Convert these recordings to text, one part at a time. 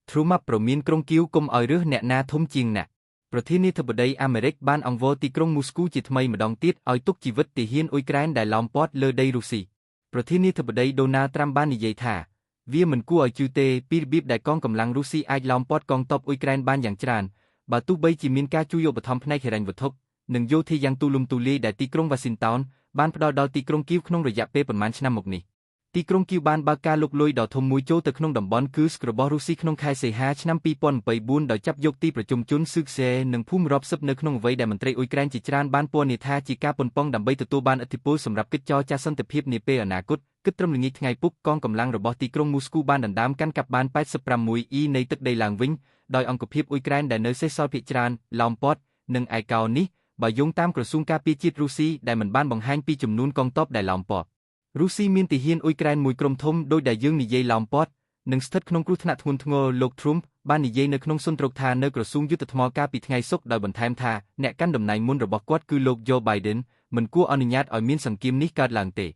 ទ្រូម៉ាប់ប្រមានក្រុងគីវគុំឲ្យរើសអ្នកណាធំជាងណាប្រធានាធិបតីអាមេរិកបានអង្វរទីក្រុងមូស្គូជាថ្មីម្ដងទៀតឲ្យទុកជីវិតទាហានអ៊ុយក្រែនដែលឡោមព័ទ្ធលើដីរុស្ស៊ីប្រធានាធិបតីដូណាល់ត្រាំបាននិយាយថាវាមិនគួរឲ្យជឿទេពីរបៀបដែលកងកម្លាំងរុស្ស៊ីអាចឡោមព័ទ្ធកងទ័ពអ៊ុយក្រែនបានយ៉ាងច្រើនបើទោះបីជាមានការជួយឧបត្ថម្ភផ្នែកហិរញ្ញវត្ថុនិងយោធាយ៉ាងទូលំទូលាយដែលទីក្រុងវ៉ាស៊ីនតោនបានផ្ដល់ដល់ទីក្រុងគីវក្នុងរយៈពេលប៉ុន្មានឆ្នាំមកនេះទីក្រុងគីវបានបើកការលុកលុយដ៏ធំមួយចូលទៅក្នុងតំបន់គឺស្ករបស់រុស្ស៊ីក្នុងខែសីហាឆ្នាំ2024ដោយចាប់យកទីប្រជុំជនស៊ឺកសែនិងភូមិរាប់សិបនៅក្នុងអ្វីដែលមន្ត្រីអ៊ុយក្រែនជាច្រើនបានពណ៌នាថាជាការប៉ុនប៉ងដើម្បីទទួលបានឥទ្ធិពលសម្រាប់កិច្ចចរចាសន្តិភាពនាពេលអនាគតគិតត្រឹមល្ងាចថ្ងៃពុធកងកម្លាំងរបស់ទីក្រុងមូស្គូបានដណ្ដើមកាន់កាប់បាន86%នៃទឹកដីឡើងវិញដោយអង្គភាពអ៊ុយក្រែនដែលនៅសេសសល់ភាគច្រើនឡោមព័ទ្ធនិងឯកោនេះបើយោងតាមក្រសួងការពារជាតិរុស្ស៊ីដែលមិនបានបង្ហាញពីចំនួនកងទ័ពដែលឡោមព័ទ្ធរុស្ស៊ីមានទាហានអ៊ុយក្រែនមួយក្រុមធំដោយដែលយើងនិយាយឡោមព័ទ្ធនិងស្ថិតក្នុងគ្រោះថ្នាក់ធ្ងន់ធ្ងរលោក Trump បាននិយាយនៅក្នុងសុន្ទរកថានៅក្រសួងយុទ្ធថ្មកាលពីថ្ងៃសុក្រដោយបន្ថែមថាអ្នកកាន់តំណែងមុនរបស់គាត់គឺលោក Joe Biden មិនគួរអនុញ្ញាតឲ្យមានសង្គ្រាមនេះកើតឡើងទេ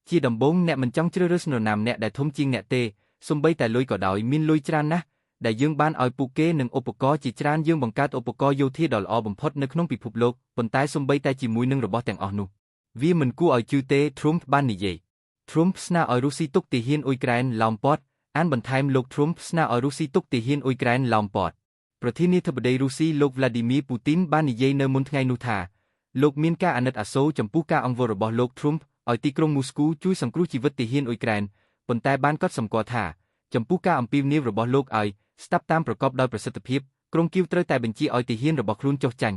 ជាដំបូងអ្នកមិនចង់ជ្រើសរើសនរណាម្នាក់ដែលធំជាងអ្នកទេសូម្បីតែលុយក៏ដោយមានលុយច្រើនណាស់ដែលយើងបានឲ្យពួកគេនឹងឧបករណ៍ជាច្រើនយើងបង្កើតឧបករណ៍យោធាដ៏ល្អបំផុតនៅក្នុងពិភពលោកប៉ុន្តែសូម្បីតែជាមួយនឹងរបស់ទាំងអស់នោះវាមិនគួរឲ្យជឿទេ Trump បាននិយាយTrump ស្នើឲ្យរុស្ស៊ីទុកទាហានអ៊ុយក្រែនឡោមព័ទ្ធអានបន្ថែមលោក Trump ស្នើឲ្យរុស្ស៊ីទុកទាហានអ៊ុយក្រែនឡោមព័ទ្ធប្រធានាធិបតីរុស្ស៊ីលោក Vladimir Putin បាននិយាយនៅមុនថ្ងៃនោះថាលោកមានការអាណិតអាសូរចំពោះការអង្វររបស់លោក Trump ឲ្យទីក្រុងមូស្គូជួយសង្គ្រោះជីវិតទាហានអ៊ុយក្រែនប៉ុន្តែបានកត់សម្គាល់ថាចំពោះការអំពាវនាវរបស់លោកឲ្យស្ដាប់តាមប្រកបដោយប្រសិទ្ធភាពក្រុងគីវត្រូវតែបញ្ជាឲ្យទាហានរបស់ខ្លួនចុះចាញ់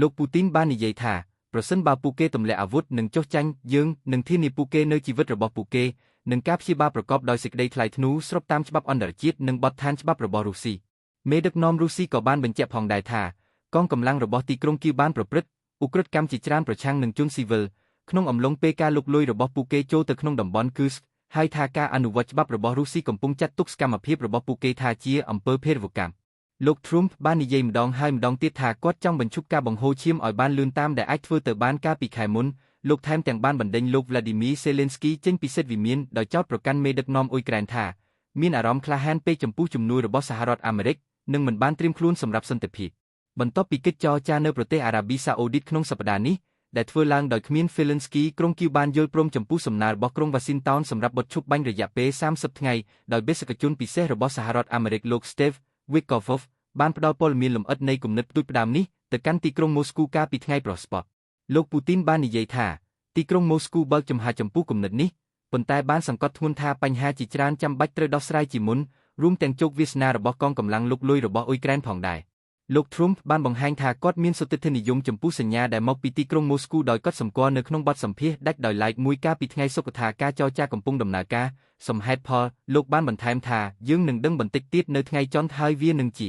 លោក Putin បាននិយាយថាប្រសិនបើពួកគេទម្លាក់អាវុធនិងចុះចាញ់យើងនឹងធានាពួកគេនៅជីវិតរបស់ពួកគេនិងការព្យាបាលប្រកបដោយសេចក្តីថ្លៃថ្នូរស្របតាមច្បាប់អន្តរជាតិនិងបទដ្ឋានច្បាប់របស់រុស្ស៊ីមេដឹកនាំរុស្ស៊ីក៏បានបញ្ជាក់ផងដែរថាកងកម្លាំងរបស់ទីក្រុងគីវបានប្រព្រឹត្តឧក្រិដ្ឋកម្មជាច្រើនប្រឆាំងនឹងជនស៊ីវិលក្នុងអំឡុងពេលការលុកលុយរបស់ពួកគេចូលទៅក្នុងតំបន់គឺស្កហើយថាការអនុវត្តច្បាប់របស់រុស្ស៊ីកំពុងចាត់ទុកសកម្មភាពរបស់ពួកគេថាជាអំពើភេរវកម្មលោក Trump បាននិយាយម្ដងហើយម្ដងទៀតថាគាត់ចង់បញ្ឈប់ការបង្ហូរឈាមឲ្យបានលឿនតាមដែលអាចធ្វើទៅបានកាលពីខែមុនលោកថែមទាំងបានបណ្ដេញលោក Vladimir Zelensky ចេញពីសិទ្ធិវិមានដោយចោទប្រកាន់មេដឹកនាំអ៊ុយក្រែនថាមានអារម្មណ៍ក្លាហានពេកចំពោះជំនួយរបស់សហរដ្ឋអាមេរិកនិងមិនបានត្រៀមខ្លួនសម្រាប់សន្តិភាពបន្ទាប់ពីកិច្ចចរចានៅប្រទេសអារ៉ាប៊ីសាអូឌីតក្នុងសប្តាហ៍នេះដែលធ្វើឡើងដោយគ្មាន Zelensky ក្រុងគីវបានយល់ព្រមចំពោះសំណើរបស់ក្រុង Washington សម្រាប់បិទឈប់បាញ់រយៈពេល30ថ្ងៃដោយបេសកជនពិសេសរបស់សហរដ្ឋអាមេរិកលោក Steve Witkoff បានផ្ដល់ព័ត៌មានលម្អិតនៃគំនិតផ្ដួចផ្ដើមនេះទៅកាន់ទីក្រុងម៉ូស្គូកាលពីថ្ងៃព្រហស្បតិ៍លោក Putin បាននិយាយថាទីក្រុងម៉ូស្គូបើកចំហចំពោះគំនិតនេះប៉ុន្តែបានសង្កត់ធ្ងន់ថាបញ្ហាជាច្រើនចាំបាច់ត្រូវដោះស្រាយជាមុនរួមទាំងជោគវាសនារបស់កងកម្លាំងលុកលុយរបស់អ៊ុយក្រែនផងដែរលោក Trump បានបង្ហាញថាគាត់មានសុទិដ្ឋិនិយមចំពោះសញ្ញាដែលមកពីទីក្រុងម៉ូស្គូដោយកត់សម្គាល់នៅក្នុងបទសម្ភាសន៍ដាច់ដោយឡែកមួយកាលពីថ្ងៃសុក្រថាការចរចាកំពុងដំណើរការសមហេតុផលលោកបានបន្ថែមថាយើងនឹងដឹងបន្តិចទៀតនៅថ្ងៃចុងហើយវានឹងជា